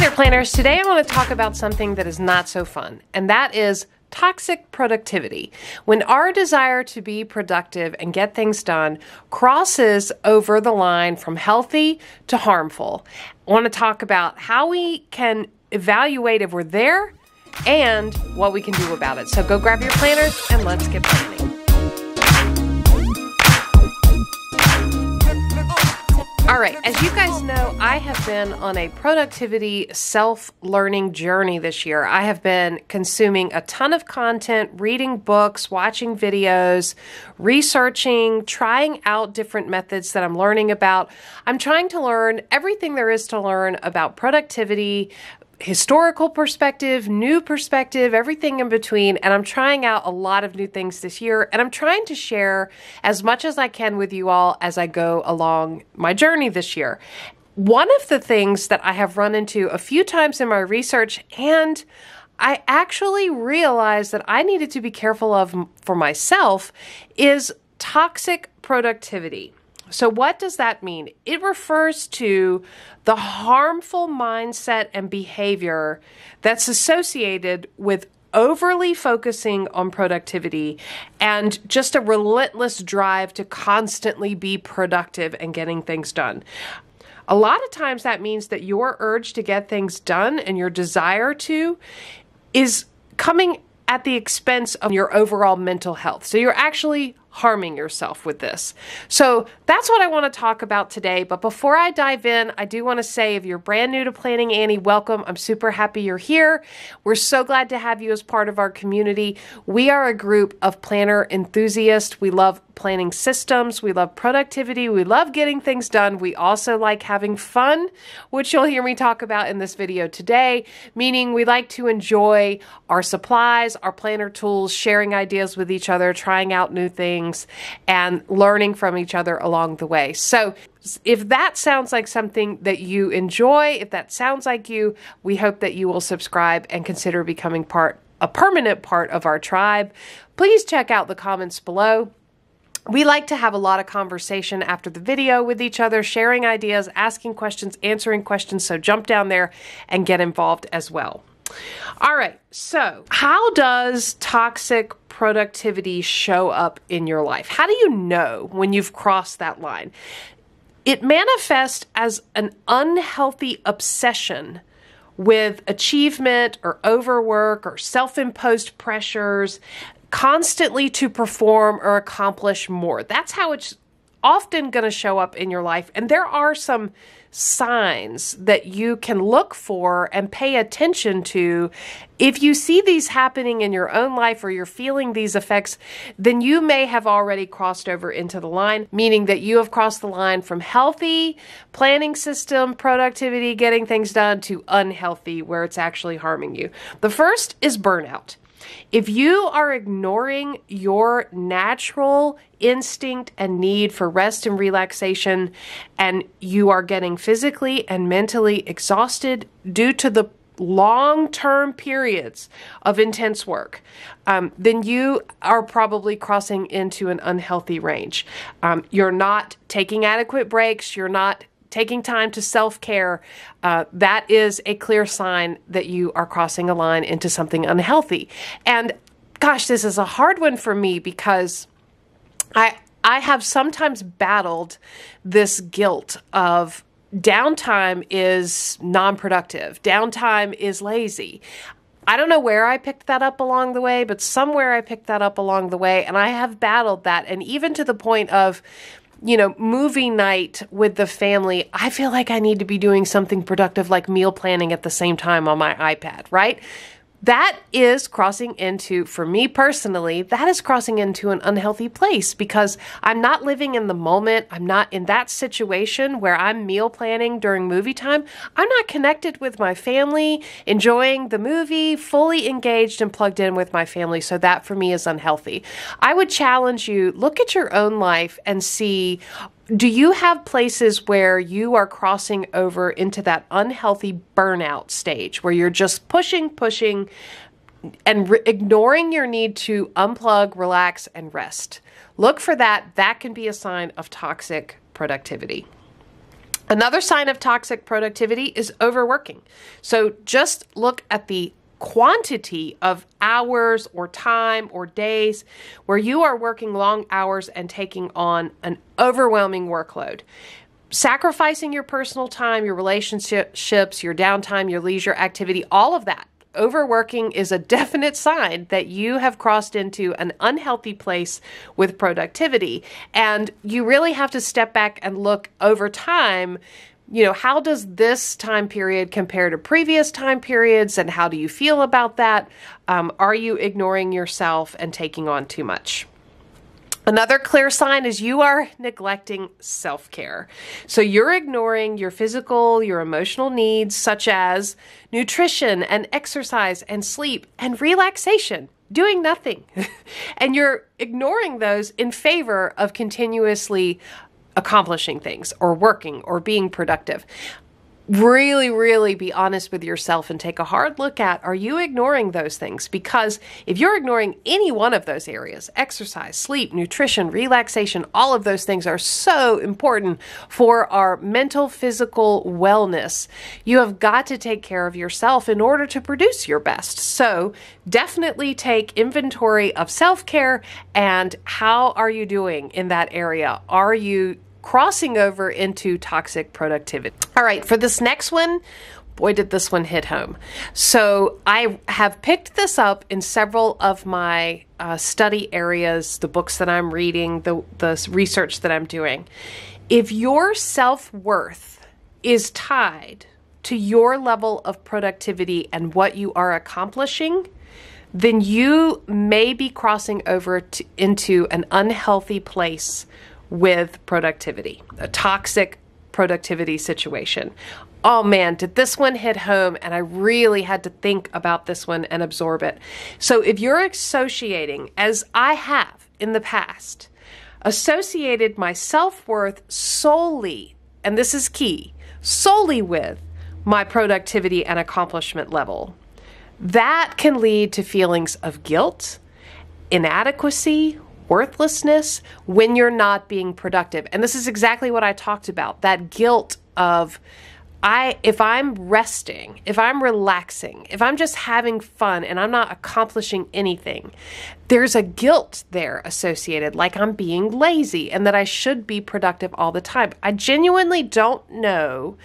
there, planners. Today I want to talk about something that is not so fun, and that is toxic productivity. When our desire to be productive and get things done crosses over the line from healthy to harmful, I want to talk about how we can evaluate if we're there and what we can do about it. So go grab your planners and let's get planning. All right, as you guys know, I have been on a productivity self-learning journey this year. I have been consuming a ton of content, reading books, watching videos, researching, trying out different methods that I'm learning about. I'm trying to learn everything there is to learn about productivity, historical perspective, new perspective, everything in between. And I'm trying out a lot of new things this year. And I'm trying to share as much as I can with you all as I go along my journey this year. One of the things that I have run into a few times in my research, and I actually realized that I needed to be careful of for myself, is toxic productivity. So what does that mean? It refers to the harmful mindset and behavior that's associated with overly focusing on productivity and just a relentless drive to constantly be productive and getting things done. A lot of times that means that your urge to get things done and your desire to is coming at the expense of your overall mental health. So you're actually harming yourself with this. So that's what I want to talk about today. But before I dive in, I do want to say if you're brand new to Planning Annie, welcome. I'm super happy you're here. We're so glad to have you as part of our community. We are a group of planner enthusiasts. We love planning systems. We love productivity. We love getting things done. We also like having fun, which you'll hear me talk about in this video today, meaning we like to enjoy our supplies, our planner tools, sharing ideas with each other, trying out new things, and learning from each other along the way. So if that sounds like something that you enjoy, if that sounds like you, we hope that you will subscribe and consider becoming a permanent part of our tribe. Please check out the comments below. We like to have a lot of conversation after the video with each other, sharing ideas, asking questions, answering questions. So jump down there and get involved as well. All right, so how does toxic productivity show up in your life? How do you know when you've crossed that line? It manifests as an unhealthy obsession with achievement or overwork or self-imposed pressures, constantly to perform or accomplish more. That's how it's often going to show up in your life. And there are some signs that you can look for and pay attention to. If you see these happening in your own life or you're feeling these effects, then you may have already crossed over into the line, meaning that you have crossed the line from healthy planning system, productivity, getting things done, to unhealthy, where it's actually harming you. The first is burnout. If you are ignoring your natural instinct and need for rest and relaxation, and you are getting physically and mentally exhausted due to the long-term periods of intense work, then you are probably crossing into an unhealthy range. You're not taking adequate breaks. You're not taking time to self-care. That is a clear sign that you are crossing a line into something unhealthy. And gosh, this is a hard one for me because I have sometimes battled this guilt of downtime is non-productive. Downtime is lazy. I don't know where I picked that up along the way, but somewhere I picked that up along the way, and I have battled that. And even to the point of, movie night with the family, I feel like I need to be doing something productive like meal planning at the same time on my iPad, right? That is crossing into, for me personally, that is crossing into an unhealthy place because I'm not living in the moment. I'm not in that situation where I'm meal planning during movie time. I'm not connected with my family, enjoying the movie, fully engaged and plugged in with my family. So that for me is unhealthy. I would challenge you, look at your own life and see, do you have places where you are crossing over into that unhealthy burnout stage where you're just pushing, and ignoring your need to unplug, relax, and rest? Look for that. That can be a sign of toxic productivity. Another sign of toxic productivity is overworking. So just look at the quantity of hours or time or days where you are working long hours and taking on an overwhelming workload. Sacrificing your personal time, your relationships, your downtime, your leisure activity, all of that. Overworking is a definite sign that you have crossed into an unhealthy place with productivity. And you really have to step back and look over time, how does this time period compare to previous time periods, and how do you feel about that? Are you ignoring yourself and taking on too much? Another clear sign is you are neglecting self-care. So you're ignoring your physical, your emotional needs, such as nutrition and exercise and sleep and relaxation, doing nothing. And you're ignoring those in favor of continuously accomplishing things or working or being productive. Really, really be honest with yourself and take a hard look at, are you ignoring those things? Because if you're ignoring any one of those areas, exercise, sleep, nutrition, relaxation, all of those things are so important for our mental, physical wellness. You have got to take care of yourself in order to produce your best. So definitely take inventory of self-care and how are you doing in that area? Are you crossing over into toxic productivity? All right, for this next one, boy, did this one hit home. So I have picked this up in several of my study areas, the books that I'm reading, the research that I'm doing. If your self-worth is tied to your level of productivity and what you are accomplishing, then you may be crossing over into an unhealthy place with productivity, a toxic productivity situation. Oh man, did this one hit home, and I really had to think about this one and absorb it. So if you're associating, as I have in the past, associated my self-worth solely, and this is key, solely with my productivity and accomplishment level, that can lead to feelings of guilt, inadequacy, worthlessness when you're not being productive. And this is exactly what I talked about, that guilt of if I'm resting, if I'm relaxing, if I'm just having fun and I'm not accomplishing anything, there's a guilt there associated, like I'm being lazy and that I should be productive all the time. I genuinely don't know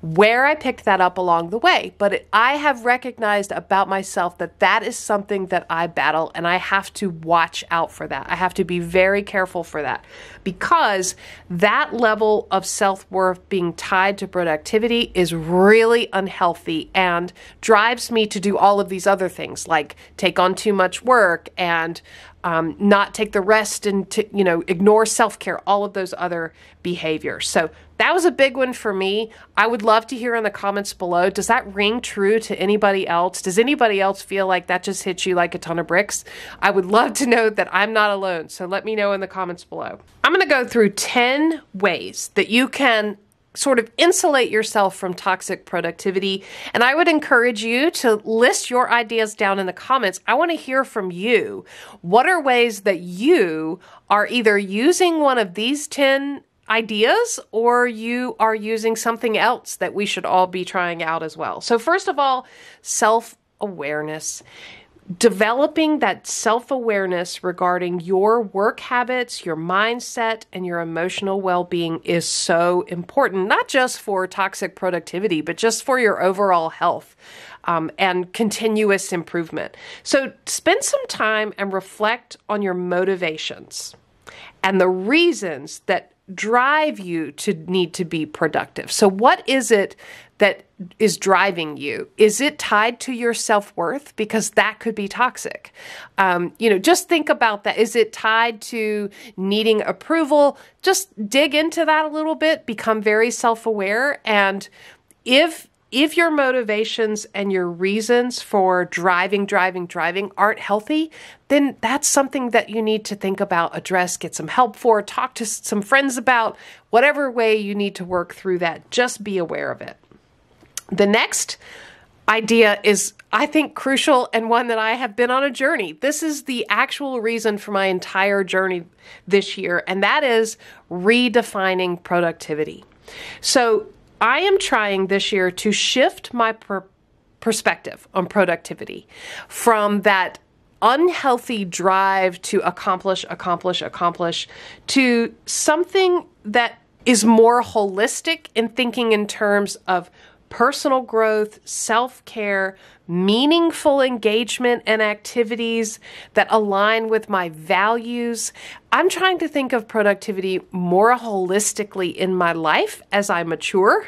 where I picked that up along the way, but I have recognized about myself that that is something that I battle, and I have to watch out for that. I have to be very careful for that, because that level of self-worth being tied to productivity is really unhealthy and drives me to do all of these other things, like take on too much work and not take the rest and ignore self-care, all of those other behaviors. So that was a big one for me. I would love to hear in the comments below, does that ring true to anybody else? Does anybody else feel like that just hits you like a ton of bricks? I would love to know that I'm not alone. So let me know in the comments below. I'm going to go through 10 ways that you can sort of insulate yourself from toxic productivity. And I would encourage you to list your ideas down in the comments. I want to hear from you. What are ways that you are either using one of these 10 ideas, or you are using something else that we should all be trying out as well? So first of all, self-awareness. Developing that self-awareness regarding your work habits, your mindset, and your emotional well-being is so important, not just for toxic productivity, but just for your overall health and continuous improvement. So spend some time and reflect on your motivations and the reasons that drive you to need to be productive. So what is it that is driving you? Is it tied to your self-worth? Because that could be toxic. Just think about that. Is it tied to needing approval? Just dig into that a little bit, become very self-aware. And if your motivations and your reasons for driving aren't healthy, then that's something that you need to think about, address, get some help for, talk to some friends about, whatever way you need to work through that. Just be aware of it. The next idea is, I think, crucial, and one that I have been on a journey. This is the actual reason for my entire journey this year, and that is redefining productivity. So I am trying this year to shift my perspective on productivity from that unhealthy drive to accomplish to something that is more holistic in thinking in terms of personal growth, self-care, meaningful engagement and activities that align with my values. I'm trying to think of productivity more holistically in my life as I mature.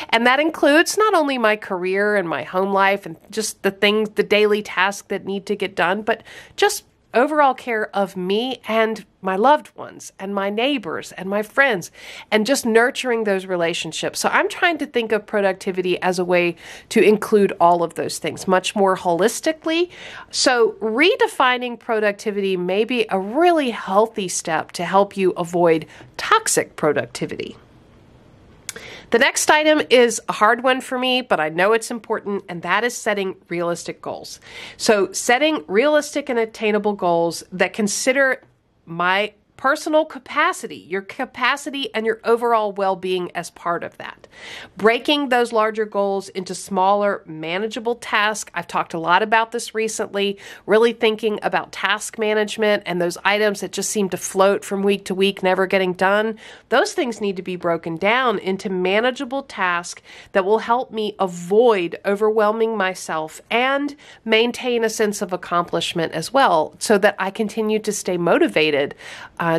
And that includes not only my career and my home life and just the things, the daily tasks that need to get done, but just overall care of me and my loved ones and my neighbors and my friends and just nurturing those relationships. So I'm trying to think of productivity as a way to include all of those things much more holistically. So redefining productivity may be a really healthy step to help you avoid toxic productivity. The next item is a hard one for me, but I know it's important, and that is setting realistic goals. So setting realistic and attainable goals that consider my personal capacity, your capacity and your overall well-being as part of that. Breaking those larger goals into smaller, manageable tasks. I've talked a lot about this recently, really thinking about task management and those items that just seem to float from week to week, never getting done. Those things need to be broken down into manageable tasks that will help me avoid overwhelming myself and maintain a sense of accomplishment as well, so that I continue to stay motivated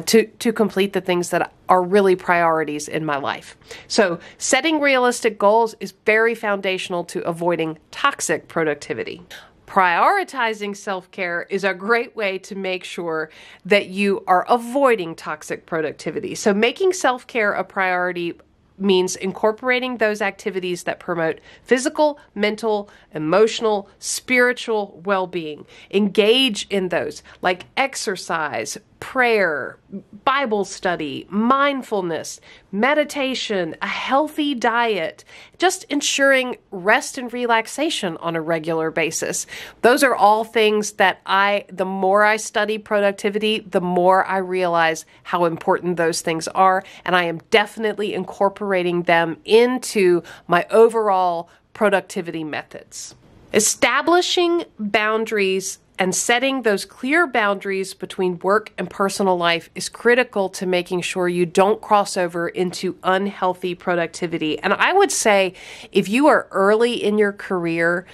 to complete the things that are really priorities in my life. So setting realistic goals is very foundational to avoiding toxic productivity. Prioritizing self-care is a great way to make sure that you are avoiding toxic productivity. So making self-care a priority means incorporating those activities that promote physical, mental, emotional, spiritual well-being. Engage in those like exercise, prayer, Bible study, mindfulness, meditation, a healthy diet, just ensuring rest and relaxation on a regular basis. Those are all things that the more I study productivity, the more I realize how important those things are, and I am definitely incorporating them into my overall productivity methods. Establishing boundaries and setting those clear boundaries between work and personal life is critical to making sure you don't cross over into unhealthy productivity. And I would say if you are early in your career,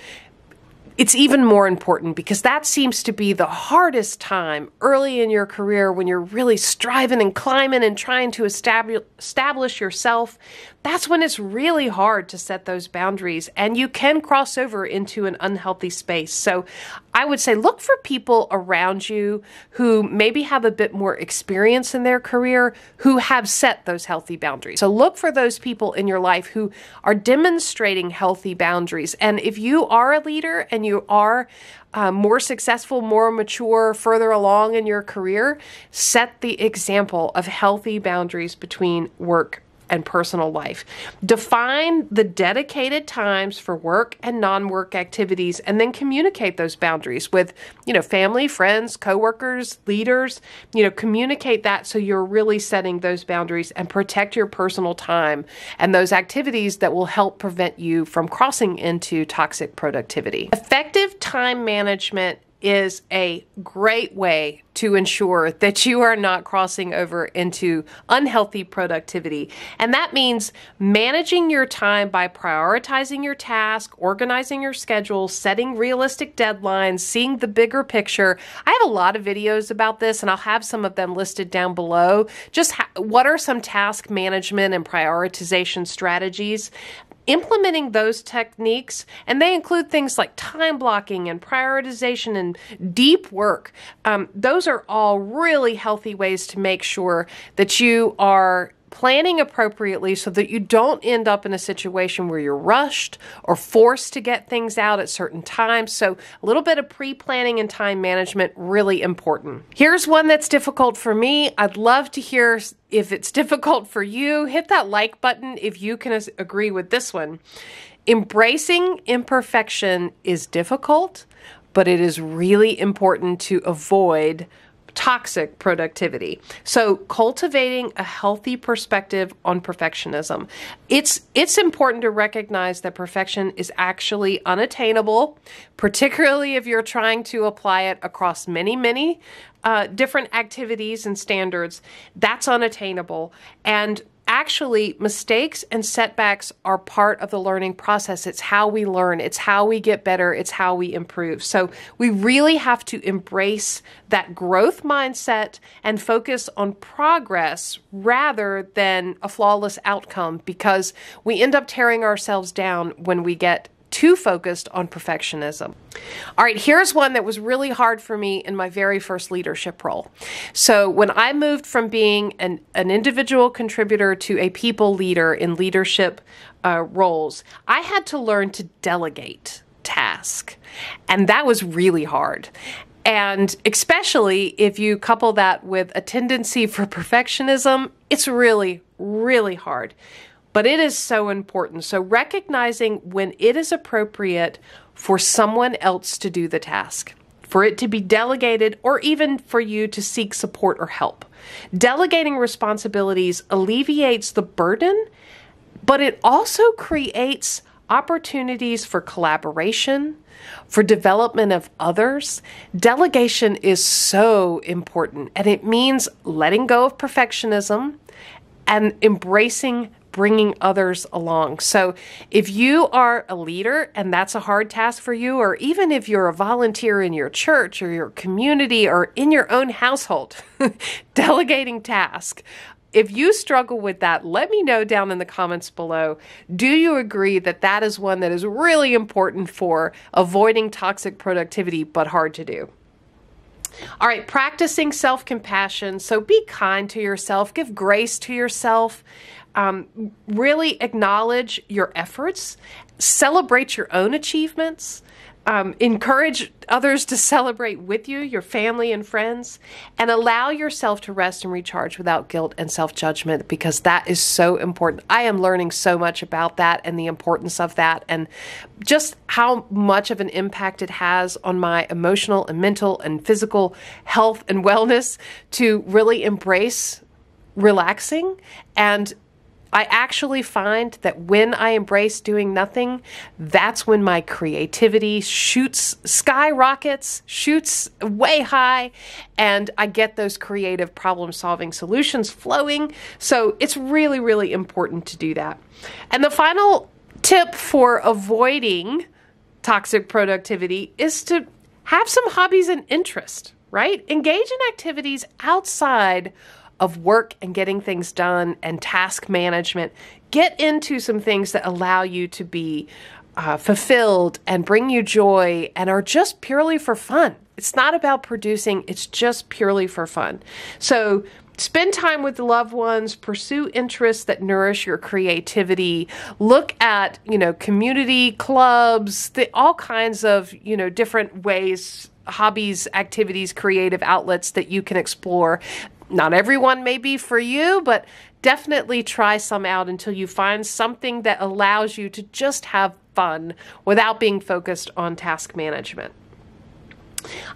it's even more important, because that seems to be the hardest time early in your career when you're really striving and climbing and trying to establish yourself. That's when it's really hard to set those boundaries, and you can cross over into an unhealthy space. So I would say look for people around you who maybe have a bit more experience in their career who have set those healthy boundaries. So look for those people in your life who are demonstrating healthy boundaries. And if you are a leader and you are more successful, more mature, further along in your career, set the example of healthy boundaries between work and personal life. Define the dedicated times for work and non-work activities, and then communicate those boundaries with, family, friends, coworkers, leaders. Communicate that so you're really setting those boundaries and protect your personal time and those activities that will help prevent you from crossing into toxic productivity. Effective time management is a great way to ensure that you are not crossing over into unhealthy productivity. And that means managing your time by prioritizing your task, organizing your schedule, setting realistic deadlines, seeing the bigger picture. I have a lot of videos about this, and I'll have some of them listed down below. Just what are some task management and prioritization strategies? Implementing those techniques, and they include things like time blocking and prioritization and deep work. Those are all really healthy ways to make sure that you are planning appropriately so that you don't end up in a situation where you're rushed or forced to get things out at certain times. So a little bit of pre-planning and time management, really important. Here's one that's difficult for me. I'd love to hear if it's difficult for you. Hit that like button if you can agree with this one. Embracing imperfection is difficult, but it is really important to avoid toxic productivity. So cultivating a healthy perspective on perfectionism. It's important to recognize that perfection is actually unattainable, particularly if you're trying to apply it across many different activities and standards. That's unattainable. And actually, mistakes and setbacks are part of the learning process. It's how we learn. It's how we get better. It's how we improve. So we really have to embrace that growth mindset and focus on progress rather than a flawless outcome, because we end up tearing ourselves down when we get too focused on perfectionism. All right, here's one that was really hard for me in my very first leadership role. So when I moved from being an individual contributor to a people leader in leadership roles, I had to learn to delegate tasks. And that was really hard. And especially if you couple that with a tendency for perfectionism, it's really, really hard. But it is so important. So recognizing when it is appropriate for someone else to do the task, for it to be delegated, or even for you to seek support or help. Delegating responsibilities alleviates the burden, but it also creates opportunities for collaboration, for development of others. Delegation is so important, and it means letting go of perfectionism and embracing bringing others along. So if you are a leader and that's a hard task for you, or even if you're a volunteer in your church or your community or in your own household, delegating tasks, if you struggle with that, let me know down in the comments below. Do you agree that that is one that is really important for avoiding toxic productivity, but hard to do? All right, practicing self-compassion. So be kind to yourself, give grace to yourself, really acknowledge your efforts, celebrate your own achievements, encourage others to celebrate with you, your family and friends, and allow yourself to rest and recharge without guilt and self-judgment, because that is so important. I am learning so much about that and the importance of that, and just how much of an impact it has on my emotional and mental and physical health and wellness to really embrace relaxing. And I actually find that when I embrace doing nothing, that's when my creativity skyrockets, shoots way high, and I get those creative problem-solving solutions flowing. So it's really, really important to do that. And the final tip for avoiding toxic productivity is to have some hobbies and interest, right? Engage in activities outside of work and getting things done and task management. Get into some things that allow you to be fulfilled and bring you joy and are just purely for fun. It's not about producing, it's just purely for fun. So spend time with loved ones, pursue interests that nourish your creativity, look at, community clubs, all kinds of, different ways, hobbies, activities, creative outlets that you can explore. Not everyone may be for you, but definitely try some out until you find something that allows you to just have fun without being focused on task management.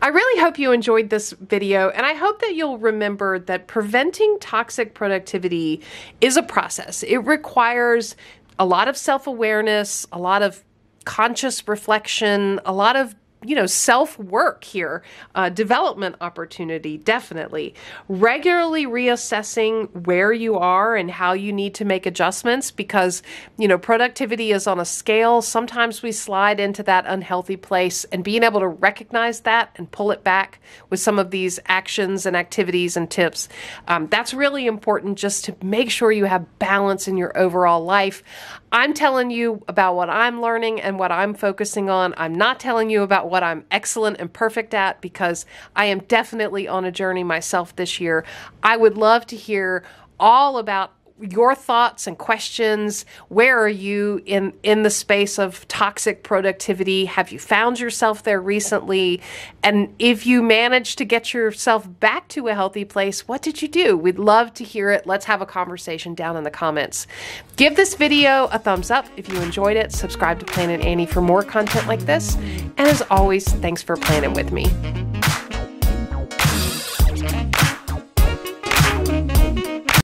I really hope you enjoyed this video, and I hope that you'll remember that preventing toxic productivity is a process. It requires a lot of self-awareness, a lot of conscious reflection, a lot of self-work here, development opportunity, definitely. Regularly reassessing where you are and how you need to make adjustments, because, productivity is on a scale. Sometimes we slide into that unhealthy place, and being able to recognize that and pull it back with some of these actions and activities and tips, that's really important, just to make sure you have balance in your overall life. I'm telling you about what I'm learning and what I'm focusing on. I'm not telling you about what I'm excellent and perfect at, because I am definitely on a journey myself this year. I would love to hear all about your thoughts and questions. Where are you in the space of toxic productivity? Have you found yourself there recently? And if you managed to get yourself back to a healthy place, what did you do? We'd love to hear it. Let's have a conversation down in the comments. Give this video a thumbs up if you enjoyed it. Subscribe to Planning Annie for more content like this. And as always, thanks for planning with me.